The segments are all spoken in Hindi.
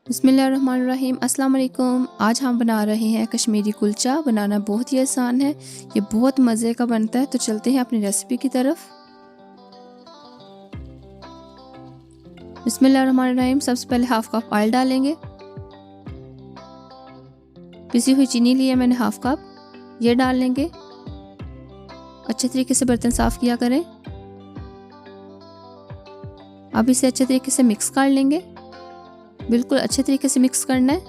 बिस्मिल्लाहिर्रहमानिर्रहीम। अस्सलाम वालेकुम। आज हम बना रहे हैं कश्मीरी कुलचा। बनाना बहुत ही आसान है, ये बहुत मज़े का बनता है। तो चलते हैं अपनी रेसिपी की तरफ। बिस्मिल्लाहिर्रहमानिर्रहीम। सबसे पहले हाफ कप ऑयल डालेंगे। पिसी हुई चीनी ली है मैंने हाफ कप, ये डाल लेंगे। अच्छे तरीके से बर्तन साफ किया करें। अब इसे अच्छे तरीके से मिक्स कर लेंगे, बिल्कुल अच्छे तरीके से मिक्स करना है।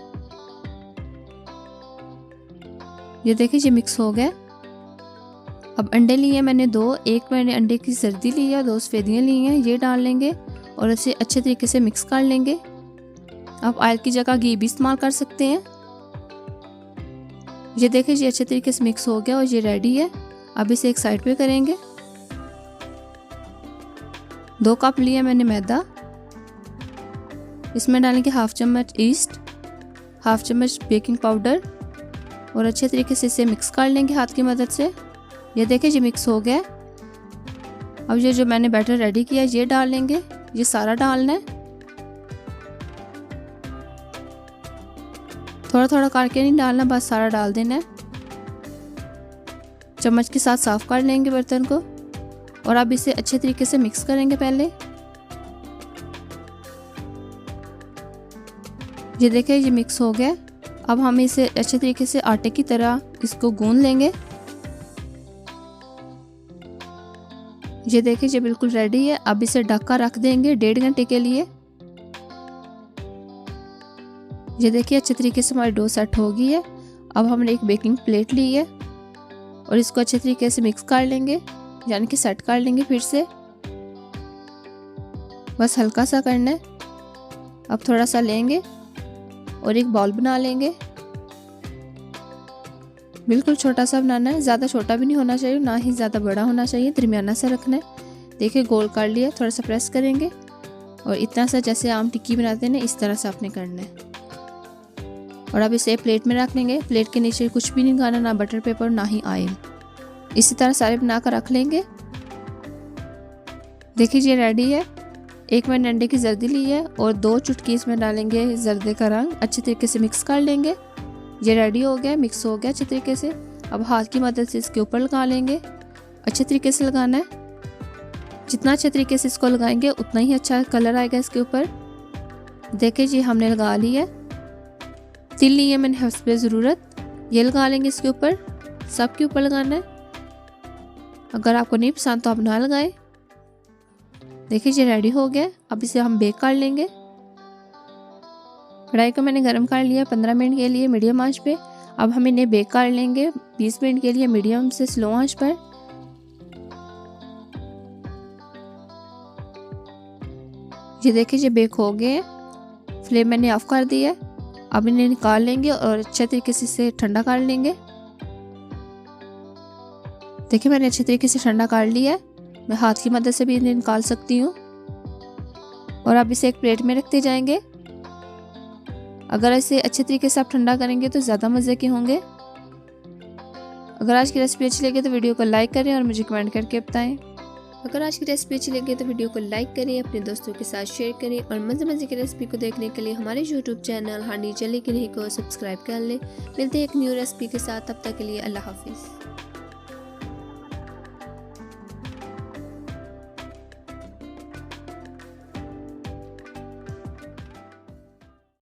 ये देखिए ये मिक्स हो गया। अब अंडे लिए मैंने दो, एक मैंने अंडे की जर्दी ली है, दो सफेदियाँ ली हैं, ये डाल लेंगे और इसे अच्छे तरीके से मिक्स कर लेंगे। आप ऑयल की जगह घी भी इस्तेमाल कर सकते हैं। ये देखिए ये अच्छे तरीके से मिक्स हो गया और ये रेडी है। अब इसे एक साइड पे करेंगे। 2 कप लिया मैंने मैदा, इसमें डालेंगे हाफ चम्मच ईस्ट, हाफ चम्मच बेकिंग पाउडर और अच्छे तरीके से इसे मिक्स कर लेंगे हाथ की मदद से। ये देखिए ये मिक्स हो गया। अब ये जो मैंने बैटर रेडी किया ये डाल लेंगे, ये सारा डालना है। थोड़ा थोड़ा करके नहीं डालना, बस सारा डाल देना है। चम्मच के साथ साफ कर लेंगे बर्तन को और अब इसे अच्छे तरीके से मिक्स करेंगे पहले। ये देखिए ये मिक्स हो गया। अब हम इसे अच्छे तरीके से आटे की तरह इसको गूंद लेंगे। ये देखिए ये बिल्कुल रेडी है। अब इसे ढक कर रख देंगे 1.5 घंटे के लिए। ये देखिए अच्छे तरीके से हमारी डो सेट हो गई है। अब हमने एक बेकिंग प्लेट ली है और इसको अच्छे तरीके से मिक्स कर लेंगे, यानी कि सेट कर लेंगे फिर से। बस हल्का सा करना है। अब थोड़ा सा लेंगे और एक बॉल बना लेंगे। बिल्कुल छोटा सा बनाना है, ज़्यादा छोटा भी नहीं होना चाहिए, ना ही ज़्यादा बड़ा होना चाहिए, दरमियाना सा रखना है। देखिए गोल कर लिया, थोड़ा सा प्रेस करेंगे और इतना सा जैसे आम टिक्की बनाते हैं ना, इस तरह से आपने करना है। और अब इसे प्लेट में रख लेंगे। प्लेट के नीचे कुछ भी नहीं लगाना, ना बटर पेपर ना ही ऑयल। इसी तरह सारे बना कर रख लेंगे। देखिए ये रेडी है। एक मैंने अंडे की जर्दी ली है और 2 चुटकी इसमें डालेंगे जर्दे का रंग। अच्छे तरीके से मिक्स कर लेंगे। ये रेडी हो गया, मिक्स हो गया अच्छे तरीके से। अब हाथ की मदद से इसके ऊपर लगा लेंगे। अच्छे तरीके से लगाना है। जितना अच्छे तरीके से इसको लगाएंगे उतना ही अच्छा कलर आएगा इसके ऊपर। देखिए जी हमने लगा लिया है। तिल ली है मैंने हस्बे ज़रूरत, ये लगा लेंगे इसके ऊपर। सबके ऊपर लगाना है। अगर आपको नहीं पसंद तो आप ना लगाएं। देखिए ये रेडी हो गया। अब इसे हम बेक कर लेंगे। कढ़ाई को मैंने गर्म कर लिया 15 मिनट के लिए मीडियम आंच पे। अब हम इन्हें बेक कर लेंगे 20 मिनट के लिए मीडियम से स्लो आंच पर। ये देखिए ये बेक हो गए। फ्लेम मैंने ऑफ कर दिया है। अब इन्हें निकाल लेंगे और अच्छे तरीके से इसे ठंडा कर लेंगे। देखिए मैंने अच्छे तरीके से ठंडा कर लिया है। मैं हाथ की मदद से भी इन्हें निकाल सकती हूँ। और अब इसे एक प्लेट में रखते जाएंगे। अगर इसे अच्छे तरीके से आप ठंडा करेंगे तो ज़्यादा मज़े के होंगे। अगर आज की रेसिपी अच्छी लगे तो वीडियो को लाइक करें और मुझे कमेंट करके बताएं। अगर आज की रेसिपी अच्छी लगे तो वीडियो को लाइक करें, अपने दोस्तों के साथ शेयर करें और मज़े मज़े की रेसिपी को देखने के लिए हमारे यूट्यूब चैनल हांडी चले की नहीं को सब्सक्राइब कर लें। मिलते हैं एक न्यू रेसिपी के साथ, तब तक के लिए अल्लाह हाफिज़।